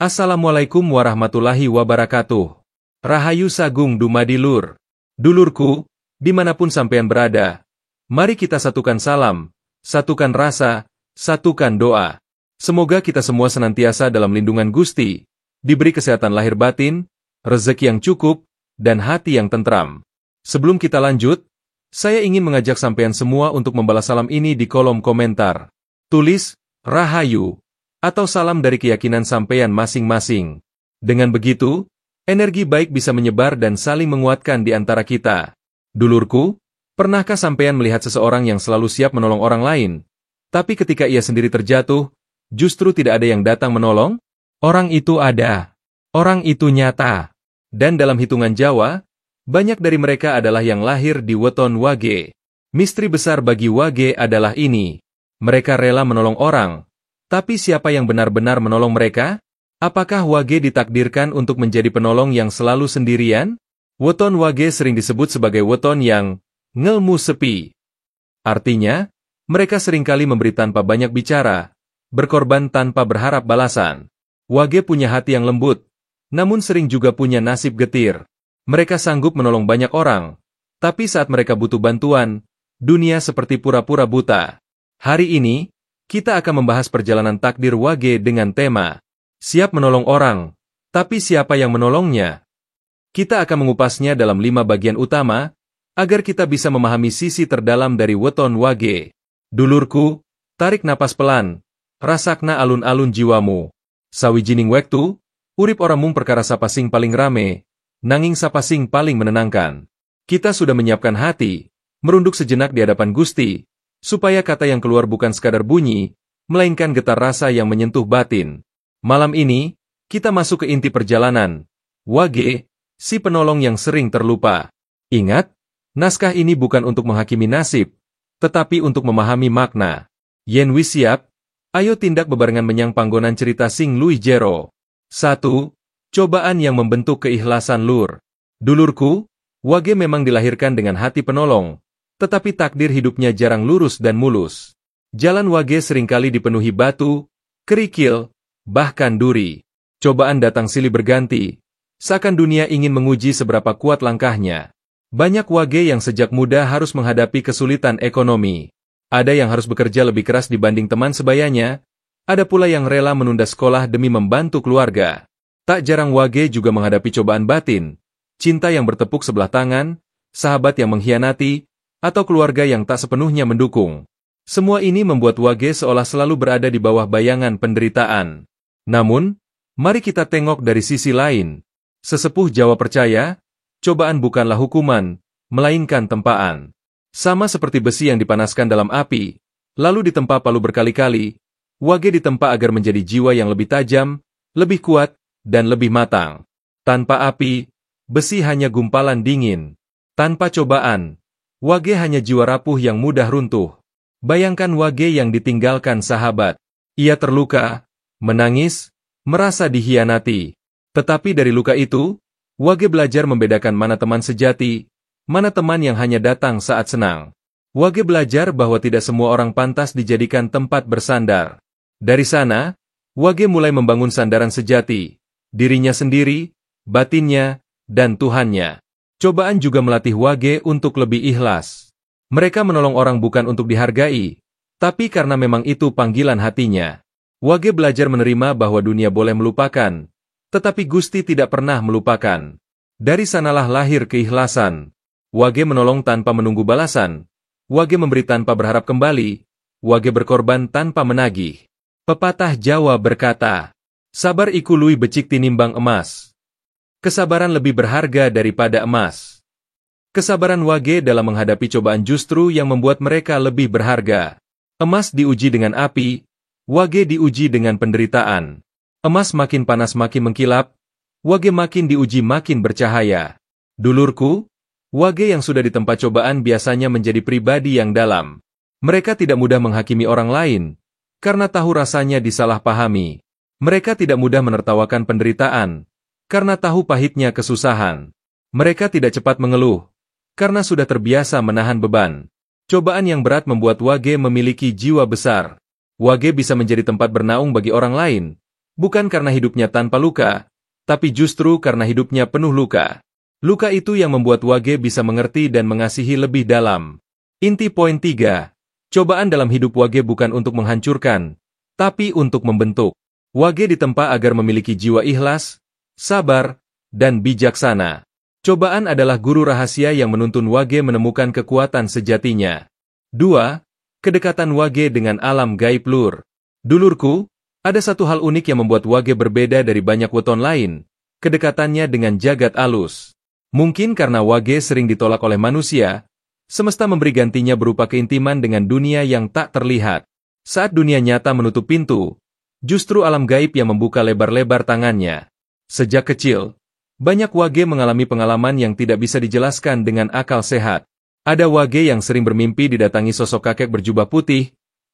Assalamualaikum warahmatullahi wabarakatuh. Rahayu Sagung Dumadi Lur. Dulurku, dimanapun sampean berada, mari kita satukan salam, satukan rasa, satukan doa. Semoga kita semua senantiasa dalam lindungan Gusti, diberi kesehatan lahir batin, rezeki yang cukup, dan hati yang tentram. Sebelum kita lanjut, saya ingin mengajak sampean semua untuk membalas salam ini di kolom komentar. Tulis, Rahayu, atau salam dari keyakinan sampean masing-masing. Dengan begitu, energi baik bisa menyebar dan saling menguatkan di antara kita. Dulurku, pernahkah sampean melihat seseorang yang selalu siap menolong orang lain, tapi ketika ia sendiri terjatuh, justru tidak ada yang datang menolong? Orang itu ada. Orang itu nyata. Dan dalam hitungan Jawa, banyak dari mereka adalah yang lahir di weton Wage. Misteri besar bagi Wage adalah ini. Mereka rela menolong orang. Tapi siapa yang benar-benar menolong mereka? Apakah Wage ditakdirkan untuk menjadi penolong yang selalu sendirian? Weton Wage sering disebut sebagai weton yang ngelmu sepi. Artinya, mereka seringkali memberi tanpa banyak bicara, berkorban tanpa berharap balasan. Wage punya hati yang lembut, namun sering juga punya nasib getir. Mereka sanggup menolong banyak orang, tapi saat mereka butuh bantuan, dunia seperti pura-pura buta. Hari ini, kita akan membahas perjalanan takdir Wage dengan tema siap menolong orang, tapi siapa yang menolongnya? Kita akan mengupasnya dalam 5 bagian utama, agar kita bisa memahami sisi terdalam dari weton Wage. Dulurku, tarik napas pelan, rasakna alun-alun jiwamu. Sawijining wektu, urip orang mung perkara sapa sing paling rame, nanging sapa sing paling menenangkan. Kita sudah menyiapkan hati, merunduk sejenak di hadapan Gusti, supaya kata yang keluar bukan sekadar bunyi, melainkan getar rasa yang menyentuh batin. Malam ini, kita masuk ke inti perjalanan. Wage, si penolong yang sering terlupa. Ingat, naskah ini bukan untuk menghakimi nasib, tetapi untuk memahami makna. Yen wis siap, ayo tindak bebarengan menyang panggonan cerita sing luwih jero. 1. Cobaan yang membentuk keikhlasan lur. Dulurku, Wage memang dilahirkan dengan hati penolong, tetapi takdir hidupnya jarang lurus dan mulus. Jalan Wage seringkali dipenuhi batu, kerikil, bahkan duri. Cobaan datang silih berganti, seakan dunia ingin menguji seberapa kuat langkahnya. Banyak Wage yang sejak muda harus menghadapi kesulitan ekonomi. Ada yang harus bekerja lebih keras dibanding teman sebayanya, ada pula yang rela menunda sekolah demi membantu keluarga. Tak jarang Wage juga menghadapi cobaan batin, cinta yang bertepuk sebelah tangan, sahabat yang mengkhianati, atau keluarga yang tak sepenuhnya mendukung. Semua ini membuat Wage seolah selalu berada di bawah bayangan penderitaan. Namun, mari kita tengok dari sisi lain. Sesepuh Jawa percaya, cobaan bukanlah hukuman, melainkan tempaan. Sama seperti besi yang dipanaskan dalam api, lalu ditempa palu berkali-kali, Wage ditempa agar menjadi jiwa yang lebih tajam, lebih kuat, dan lebih matang. Tanpa api, besi hanya gumpalan dingin. Tanpa cobaan, Wage hanya jiwa rapuh yang mudah runtuh. Bayangkan Wage yang ditinggalkan sahabat. Ia terluka, menangis, merasa dikhianati. Tetapi dari luka itu, Wage belajar membedakan mana teman sejati, mana teman yang hanya datang saat senang. Wage belajar bahwa tidak semua orang pantas dijadikan tempat bersandar. Dari sana, Wage mulai membangun sandaran sejati, dirinya sendiri, batinnya, dan Tuhannya. Cobaan juga melatih Wage untuk lebih ikhlas. Mereka menolong orang bukan untuk dihargai, tapi karena memang itu panggilan hatinya. Wage belajar menerima bahwa dunia boleh melupakan, tetapi Gusti tidak pernah melupakan. Dari sanalah lahir keikhlasan. Wage menolong tanpa menunggu balasan. Wage memberi tanpa berharap kembali. Wage berkorban tanpa menagih. Pepatah Jawa berkata, sabar iku luwih becik tinimbang emas. Kesabaran lebih berharga daripada emas. Kesabaran Wage dalam menghadapi cobaan justru yang membuat mereka lebih berharga. Emas diuji dengan api, Wage diuji dengan penderitaan. Emas makin panas makin mengkilap, Wage makin diuji makin bercahaya. Dulurku, Wage yang sudah ditempa cobaan biasanya menjadi pribadi yang dalam. Mereka tidak mudah menghakimi orang lain, karena tahu rasanya disalahpahami. Mereka tidak mudah menertawakan penderitaan, karena tahu pahitnya kesusahan. Mereka tidak cepat mengeluh, karena sudah terbiasa menahan beban. Cobaan yang berat membuat Wage memiliki jiwa besar. Wage bisa menjadi tempat bernaung bagi orang lain, Bukan karena hidupnya tanpa luka, tapi justru karena hidupnya penuh luka. Luka itu yang membuat Wage bisa mengerti dan mengasihi lebih dalam. Inti poin 3. Cobaan dalam hidup Wage bukan untuk menghancurkan, tapi untuk membentuk. Wage ditempa agar memiliki jiwa ikhlas, sabar, dan bijaksana. Cobaan adalah guru rahasia yang menuntun Wage menemukan kekuatan sejatinya. 2. Kedekatan Wage dengan alam gaib lur. Dulurku, ada satu hal unik yang membuat Wage berbeda dari banyak weton lain, kedekatannya dengan jagat alus. Mungkin karena Wage sering ditolak oleh manusia, semesta memberi gantinya berupa keintiman dengan dunia yang tak terlihat. Saat dunia nyata menutup pintu, justru alam gaib yang membuka lebar-lebar tangannya. Sejak kecil, banyak Wage mengalami pengalaman yang tidak bisa dijelaskan dengan akal sehat. Ada Wage yang sering bermimpi didatangi sosok kakek berjubah putih,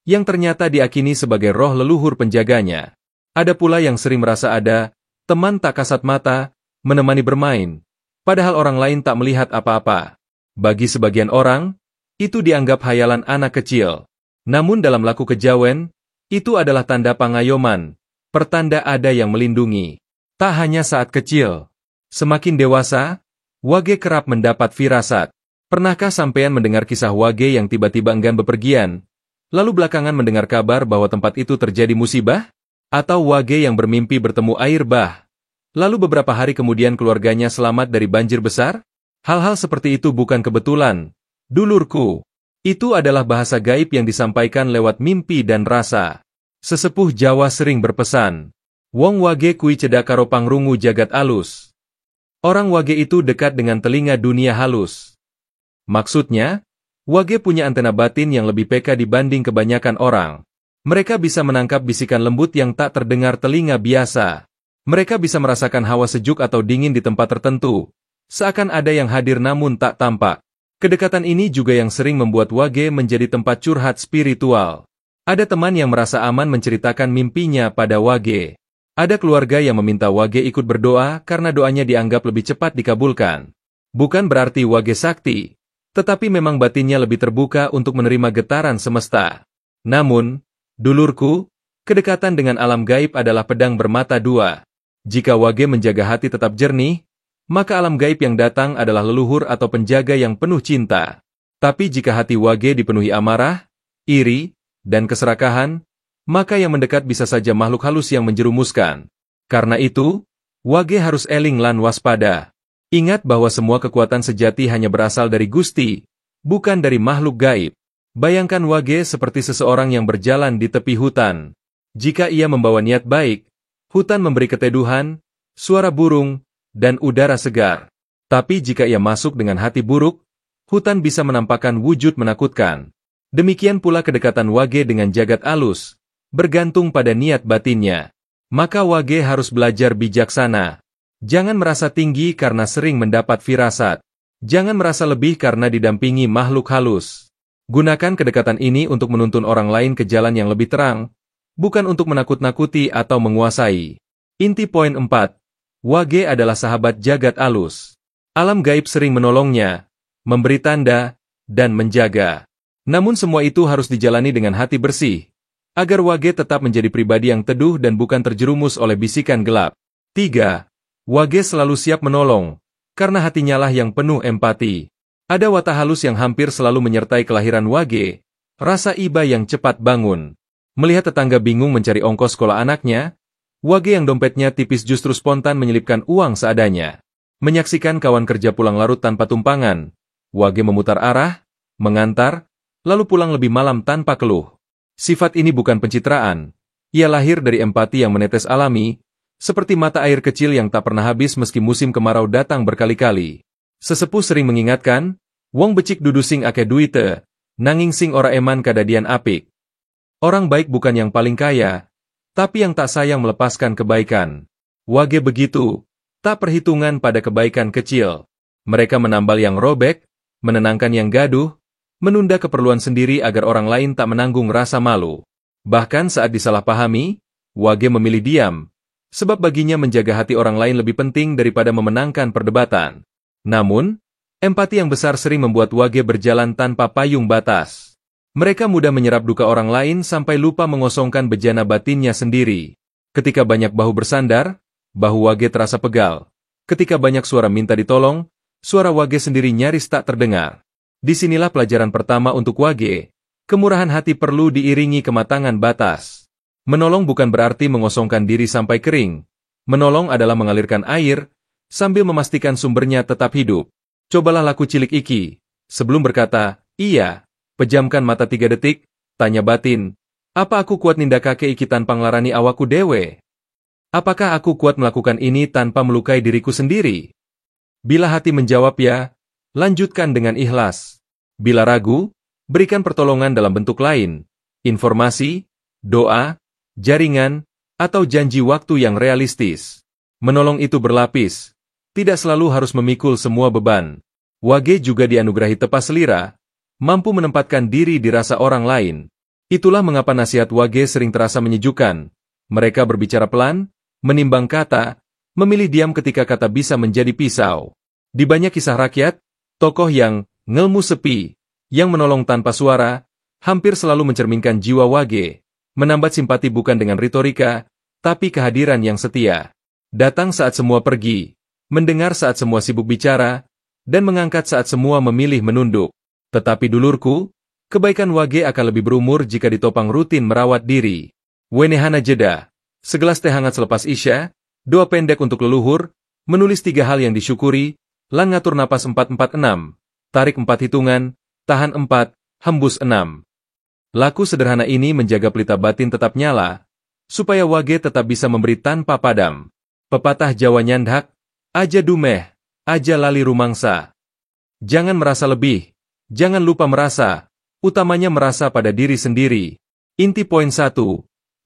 yang ternyata diakini sebagai roh leluhur penjaganya. Ada pula yang sering merasa ada teman tak kasat mata, menemani bermain, padahal orang lain tak melihat apa-apa. Bagi sebagian orang, itu dianggap hayalan anak kecil. Namun dalam laku kejawen, itu adalah tanda pangayoman, pertanda ada yang melindungi. Tak hanya saat kecil. Semakin dewasa, Wage kerap mendapat firasat. Pernahkah sampean mendengar kisah Wage yang tiba-tiba enggan bepergian, lalu belakangan mendengar kabar bahwa tempat itu terjadi musibah? Atau Wage yang bermimpi bertemu air bah, lalu beberapa hari kemudian keluarganya selamat dari banjir besar? Hal-hal seperti itu bukan kebetulan, dulurku. Itu adalah bahasa gaib yang disampaikan lewat mimpi dan rasa. Sesepuh Jawa sering berpesan, Wong Wage kui cedak karo pangrungu jagat alus. Orang Wage itu dekat dengan telinga dunia halus. Maksudnya, Wage punya antena batin yang lebih peka dibanding kebanyakan orang. Mereka bisa menangkap bisikan lembut yang tak terdengar telinga biasa. Mereka bisa merasakan hawa sejuk atau dingin di tempat tertentu, seakan ada yang hadir namun tak tampak. Kedekatan ini juga yang sering membuat Wage menjadi tempat curhat spiritual. Ada teman yang merasa aman menceritakan mimpinya pada Wage. Ada keluarga yang meminta Wage ikut berdoa karena doanya dianggap lebih cepat dikabulkan. Bukan berarti Wage sakti, tetapi memang batinnya lebih terbuka untuk menerima getaran semesta. Namun, dulurku, kedekatan dengan alam gaib adalah pedang bermata dua. Jika Wage menjaga hati tetap jernih, maka alam gaib yang datang adalah leluhur atau penjaga yang penuh cinta. Tapi jika hati Wage dipenuhi amarah, iri, dan keserakahan, maka yang mendekat bisa saja makhluk halus yang menjerumuskan. Karena itu, Wage harus eling lan waspada. Ingat bahwa semua kekuatan sejati hanya berasal dari Gusti, bukan dari makhluk gaib. Bayangkan Wage seperti seseorang yang berjalan di tepi hutan. Jika ia membawa niat baik, hutan memberi keteduhan, suara burung, dan udara segar. Tapi jika ia masuk dengan hati buruk, hutan bisa menampakkan wujud menakutkan. Demikian pula kedekatan Wage dengan jagat alus, bergantung pada niat batinnya. Maka Wage harus belajar bijaksana. Jangan merasa tinggi karena sering mendapat firasat. Jangan merasa lebih karena didampingi makhluk halus. Gunakan kedekatan ini untuk menuntun orang lain ke jalan yang lebih terang, bukan untuk menakut-nakuti atau menguasai. Inti poin 4. Wage adalah sahabat jagat alus. Alam gaib sering menolongnya, memberi tanda, dan menjaga. Namun semua itu harus dijalani dengan hati bersih, agar Wage tetap menjadi pribadi yang teduh dan bukan terjerumus oleh bisikan gelap. 3. Wage selalu siap menolong, karena hatinya lah yang penuh empati. Ada watak halus yang hampir selalu menyertai kelahiran Wage, rasa iba yang cepat bangun. Melihat tetangga bingung mencari ongkos sekolah anaknya, Wage yang dompetnya tipis justru spontan menyelipkan uang seadanya. Menyaksikan kawan kerja pulang larut tanpa tumpangan, Wage memutar arah, mengantar, lalu pulang lebih malam tanpa keluh. Sifat ini bukan pencitraan, ia lahir dari empati yang menetes alami, seperti mata air kecil yang tak pernah habis meski musim kemarau datang berkali-kali. Sesepuh sering mengingatkan, wong becik dudu sing ake duite, nanging sing ora eman kadadian apik. Orang baik bukan yang paling kaya, tapi yang tak sayang melepaskan kebaikan. Wage begitu, tak perhitungan pada kebaikan kecil. Mereka menambal yang robek, menenangkan yang gaduh, menunda keperluan sendiri agar orang lain tak menanggung rasa malu. Bahkan saat disalahpahami, Wage memilih diam, sebab baginya menjaga hati orang lain lebih penting daripada memenangkan perdebatan. Namun, empati yang besar sering membuat Wage berjalan tanpa payung batas. Mereka mudah menyerap duka orang lain sampai lupa mengosongkan bejana batinnya sendiri. Ketika banyak bahu bersandar, bahu Wage terasa pegal. Ketika banyak suara minta ditolong, suara Wage sendiri nyaris tak terdengar. Disinilah pelajaran pertama untuk Wage. Kemurahan hati perlu diiringi kematangan batas. Menolong bukan berarti mengosongkan diri sampai kering. Menolong adalah mengalirkan air, sambil memastikan sumbernya tetap hidup. Cobalah laku cilik iki. Sebelum berkata, iya, pejamkan mata 3 detik, tanya batin, apa aku kuat nindakake iki tanpa nglarani awaku dewe? Apakah aku kuat melakukan ini tanpa melukai diriku sendiri? Bila hati menjawab ya, lanjutkan dengan ikhlas. Bila ragu, berikan pertolongan dalam bentuk lain, informasi, doa, jaringan, atau janji waktu yang realistis. Menolong itu berlapis. Tidak selalu harus memikul semua beban. Wage juga dianugerahi tepas selira, mampu menempatkan diri di rasa orang lain. Itulah mengapa nasihat Wage sering terasa menyejukkan. Mereka berbicara pelan, menimbang kata, memilih diam ketika kata bisa menjadi pisau. Di banyak kisah rakyat, tokoh yang ngelmu sepi, yang menolong tanpa suara, hampir selalu mencerminkan jiwa Wage, menambat simpati bukan dengan retorika, tapi kehadiran yang setia. Datang saat semua pergi, mendengar saat semua sibuk bicara, dan mengangkat saat semua memilih menunduk. Tetapi dulurku, kebaikan Wage akan lebih berumur jika ditopang rutin merawat diri. Wenehana jeda, segelas teh hangat selepas isya, doa pendek untuk leluhur, menulis 3 hal yang disyukuri, lan ngatur napas 4-4-6, tarik 4 hitungan, tahan 4, hembus 6. Laku sederhana ini menjaga pelita batin tetap nyala, supaya Wage tetap bisa memberi tanpa padam. Pepatah Jawa nyandak, aja dumeh, aja lali rumangsa. Jangan merasa lebih, jangan lupa merasa, utamanya merasa pada diri sendiri. Inti poin 1,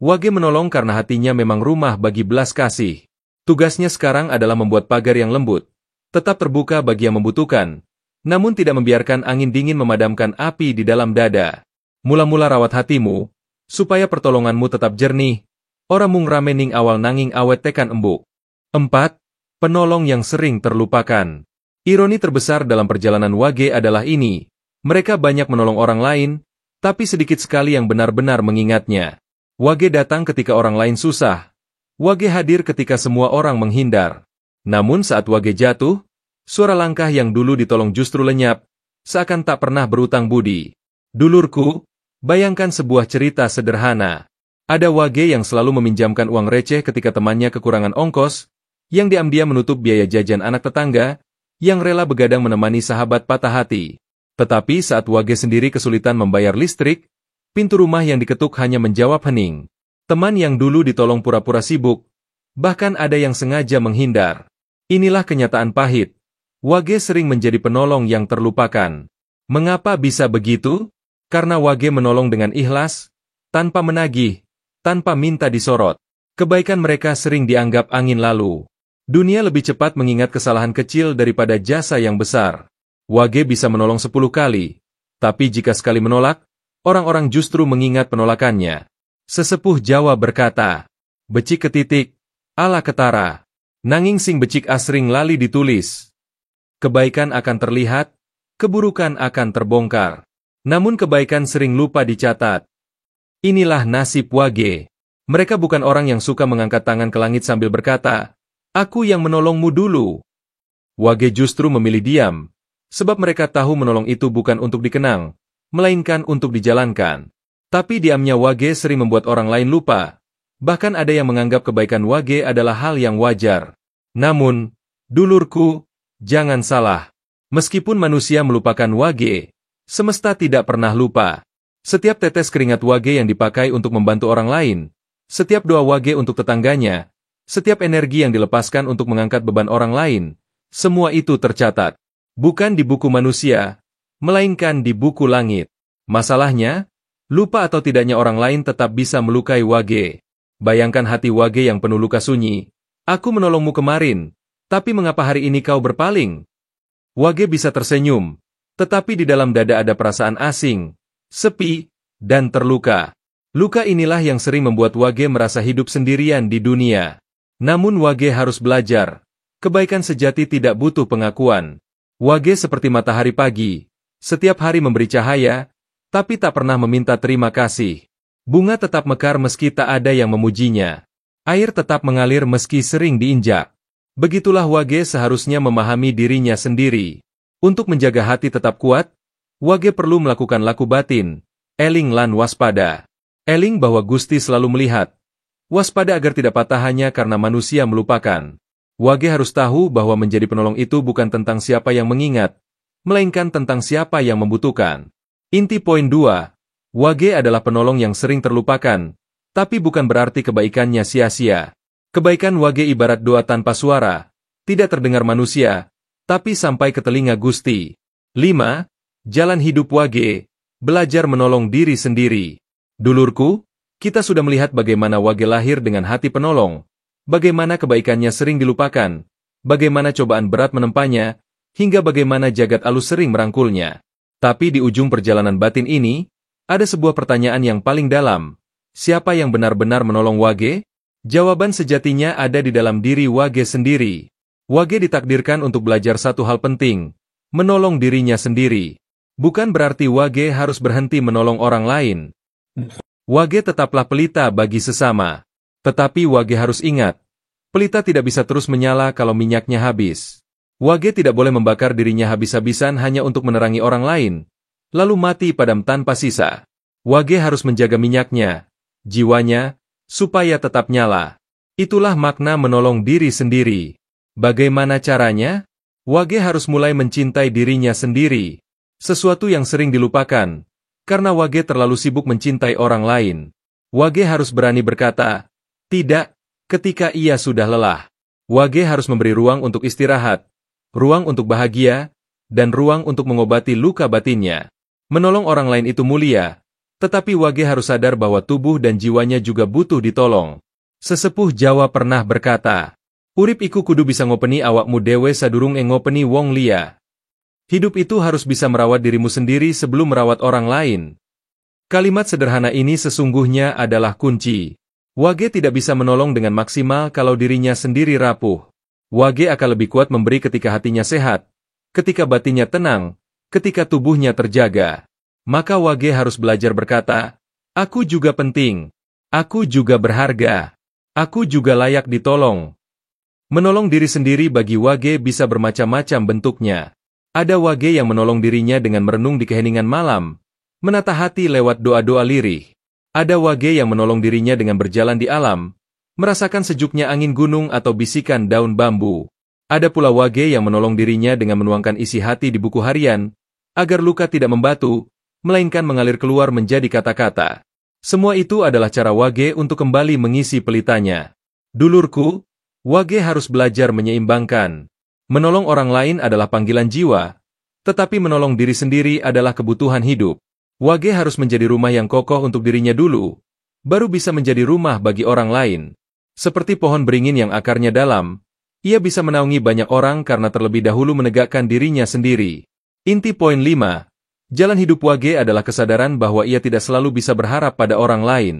Wage menolong karena hatinya memang rumah bagi belas kasih. Tugasnya sekarang adalah membuat pagar yang lembut, tetap terbuka bagi yang membutuhkan, namun tidak membiarkan angin dingin memadamkan api di dalam dada. Mula-mula rawat hatimu, supaya pertolonganmu tetap jernih, ora mung ramening awal nanging awet tekan embuk. 4. Penolong yang sering terlupakan. Ironi terbesar dalam perjalanan Wage adalah ini. Mereka banyak menolong orang lain, tapi sedikit sekali yang benar-benar mengingatnya. Wage datang ketika orang lain susah. Wage hadir ketika semua orang menghindar. Namun saat Wage jatuh, suara langkah yang dulu ditolong justru lenyap, seakan tak pernah berutang budi. Dulurku, bayangkan sebuah cerita sederhana. Ada Wage yang selalu meminjamkan uang receh ketika temannya kekurangan ongkos, yang diam-diam menutup biaya jajan anak tetangga, yang rela begadang menemani sahabat patah hati. Tetapi saat Wage sendiri kesulitan membayar listrik, pintu rumah yang diketuk hanya menjawab hening. Teman yang dulu ditolong pura-pura sibuk, bahkan ada yang sengaja menghindar. Inilah kenyataan pahit. Wage sering menjadi penolong yang terlupakan. Mengapa bisa begitu? Karena Wage menolong dengan ikhlas, tanpa menagih, tanpa minta disorot. Kebaikan mereka sering dianggap angin lalu. Dunia lebih cepat mengingat kesalahan kecil daripada jasa yang besar. Wage bisa menolong 10 kali, tapi jika sekali menolak, orang-orang justru mengingat penolakannya. Sesepuh Jawa berkata, becik ketitik, ala ketara, nanging sing becik asring lali ditulis. Kebaikan akan terlihat, keburukan akan terbongkar. Namun kebaikan sering lupa dicatat. Inilah nasib Wage. Mereka bukan orang yang suka mengangkat tangan ke langit sambil berkata, aku yang menolongmu dulu. Wage justru memilih diam, sebab mereka tahu menolong itu bukan untuk dikenang, melainkan untuk dijalankan. Tapi diamnya Wage sering membuat orang lain lupa. Bahkan ada yang menganggap kebaikan Wage adalah hal yang wajar. Namun, dulurku, jangan salah. Meskipun manusia melupakan Wage, semesta tidak pernah lupa. Setiap tetes keringat Wage yang dipakai untuk membantu orang lain, setiap doa Wage untuk tetangganya, setiap energi yang dilepaskan untuk mengangkat beban orang lain, semua itu tercatat. Bukan di buku manusia, melainkan di buku langit. Masalahnya, lupa atau tidaknya orang lain tetap bisa melukai Wage. Bayangkan hati Wage yang penuh luka sunyi. Aku menolongmu kemarin, tapi mengapa hari ini kau berpaling? Wage bisa tersenyum, tetapi di dalam dada ada perasaan asing, sepi, dan terluka. Luka inilah yang sering membuat Wage merasa hidup sendirian di dunia. Namun Wage harus belajar. Kebaikan sejati tidak butuh pengakuan. Wage seperti matahari pagi. Setiap hari memberi cahaya, tapi tak pernah meminta terima kasih. Bunga tetap mekar meski tak ada yang memujinya. Air tetap mengalir meski sering diinjak. Begitulah Wage seharusnya memahami dirinya sendiri. Untuk menjaga hati tetap kuat, Wage perlu melakukan laku batin, eling lan waspada. Eling bahwa Gusti selalu melihat. Waspada agar tidak patah hanya karena manusia melupakan. Wage harus tahu bahwa menjadi penolong itu bukan tentang siapa yang mengingat, melainkan tentang siapa yang membutuhkan. Inti poin 2, Wage adalah penolong yang sering terlupakan, tapi bukan berarti kebaikannya sia-sia. Kebaikan Wage ibarat doa tanpa suara, tidak terdengar manusia, tapi sampai ke telinga Gusti. 5. Jalan hidup Wage, belajar menolong diri sendiri. Dulurku, kita sudah melihat bagaimana Wage lahir dengan hati penolong, bagaimana kebaikannya sering dilupakan, bagaimana cobaan berat menempanya, hingga bagaimana jagat alus sering merangkulnya. Tapi di ujung perjalanan batin ini, ada sebuah pertanyaan yang paling dalam. Siapa yang benar-benar menolong Wage? Jawaban sejatinya ada di dalam diri Wage sendiri. Wage ditakdirkan untuk belajar satu hal penting, menolong dirinya sendiri. Bukan berarti Wage harus berhenti menolong orang lain. Wage tetaplah pelita bagi sesama. Tetapi Wage harus ingat, pelita tidak bisa terus menyala kalau minyaknya habis. Wage tidak boleh membakar dirinya habis-habisan hanya untuk menerangi orang lain, lalu mati padam tanpa sisa. Wage harus menjaga minyaknya, jiwanya, supaya tetap nyala. Itulah makna menolong diri sendiri. Bagaimana caranya? Wage harus mulai mencintai dirinya sendiri. Sesuatu yang sering dilupakan, karena Wage terlalu sibuk mencintai orang lain. Wage harus berani berkata, tidak, ketika ia sudah lelah. Wage harus memberi ruang untuk istirahat, ruang untuk bahagia, dan ruang untuk mengobati luka batinnya. Menolong orang lain itu mulia, tetapi Wage harus sadar bahwa tubuh dan jiwanya juga butuh ditolong. Sesepuh Jawa pernah berkata, urip iku kudu bisa ngopeni awakmu dewe sadurung ngopeni wong liya. Hidup itu harus bisa merawat dirimu sendiri sebelum merawat orang lain. Kalimat sederhana ini sesungguhnya adalah kunci. Wage tidak bisa menolong dengan maksimal kalau dirinya sendiri rapuh. Wage akan lebih kuat memberi ketika hatinya sehat, ketika batinnya tenang, ketika tubuhnya terjaga. Maka Wage harus belajar berkata, aku juga penting, aku juga berharga, aku juga layak ditolong. Menolong diri sendiri bagi Wage bisa bermacam-macam bentuknya. Ada Wage yang menolong dirinya dengan merenung di keheningan malam, menata hati lewat doa-doa lirih. Ada Wage yang menolong dirinya dengan berjalan di alam, merasakan sejuknya angin gunung atau bisikan daun bambu. Ada pula Wage yang menolong dirinya dengan menuangkan isi hati di buku harian, agar luka tidak membatu, melainkan mengalir keluar menjadi kata-kata. Semua itu adalah cara Wage untuk kembali mengisi pelitanya. Dulurku, Wage harus belajar menyeimbangkan. Menolong orang lain adalah panggilan jiwa, tetapi menolong diri sendiri adalah kebutuhan hidup. Wage harus menjadi rumah yang kokoh untuk dirinya dulu, baru bisa menjadi rumah bagi orang lain. Seperti pohon beringin yang akarnya dalam, ia bisa menaungi banyak orang karena terlebih dahulu menegakkan dirinya sendiri. Inti poin 5, jalan hidup Wage adalah kesadaran bahwa ia tidak selalu bisa berharap pada orang lain.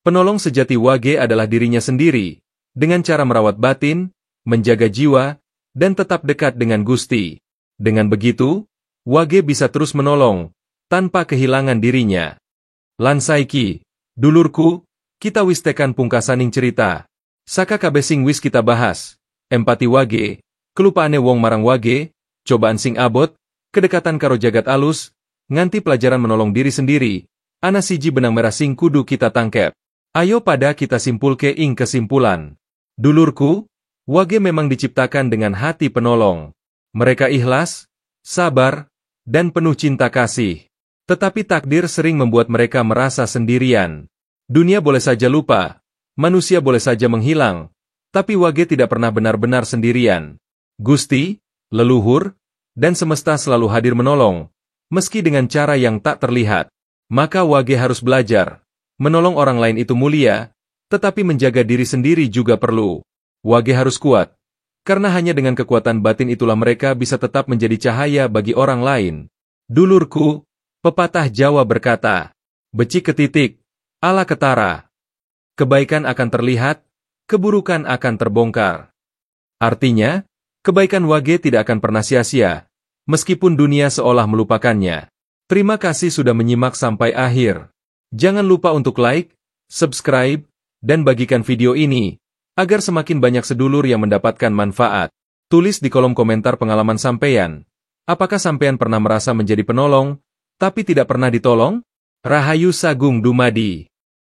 Penolong sejati Wage adalah dirinya sendiri, dengan cara merawat batin, menjaga jiwa, dan tetap dekat dengan Gusti. Dengan begitu, Wage bisa terus menolong, tanpa kehilangan dirinya. Lan saiki, dulurku, kita wis tekan pungkasaning cerita. Saka kabeh sing wis kita bahas, empati Wage, kelupaane wong marang Wage, cobaan sing abot, kedekatan karo jagat alus, nganti pelajaran menolong diri sendiri, ana siji benang merah sing kudu kita tangkep. Ayo pada kita simpulke ing kesimpulan. Dulurku, Wage memang diciptakan dengan hati penolong. Mereka ikhlas, sabar, dan penuh cinta kasih. Tetapi takdir sering membuat mereka merasa sendirian. Dunia boleh saja lupa, manusia boleh saja menghilang, tapi Wage tidak pernah benar-benar sendirian. Gusti, leluhur, dan semesta selalu hadir menolong, meski dengan cara yang tak terlihat. Maka Wage harus belajar. Menolong orang lain itu mulia, tetapi menjaga diri sendiri juga perlu. Wage harus kuat, karena hanya dengan kekuatan batin itulah mereka bisa tetap menjadi cahaya bagi orang lain. Dulurku, pepatah Jawa berkata, becik ketitik, ala ketara. Kebaikan akan terlihat, keburukan akan terbongkar. Artinya, kebaikan Wage tidak akan pernah sia-sia, meskipun dunia seolah melupakannya. Terima kasih sudah menyimak sampai akhir. Jangan lupa untuk like, subscribe, dan bagikan video ini, agar semakin banyak sedulur yang mendapatkan manfaat. Tulis di kolom komentar pengalaman sampeyan. Apakah sampeyan pernah merasa menjadi penolong, tapi tidak pernah ditolong? Rahayu Sagung Dumadi.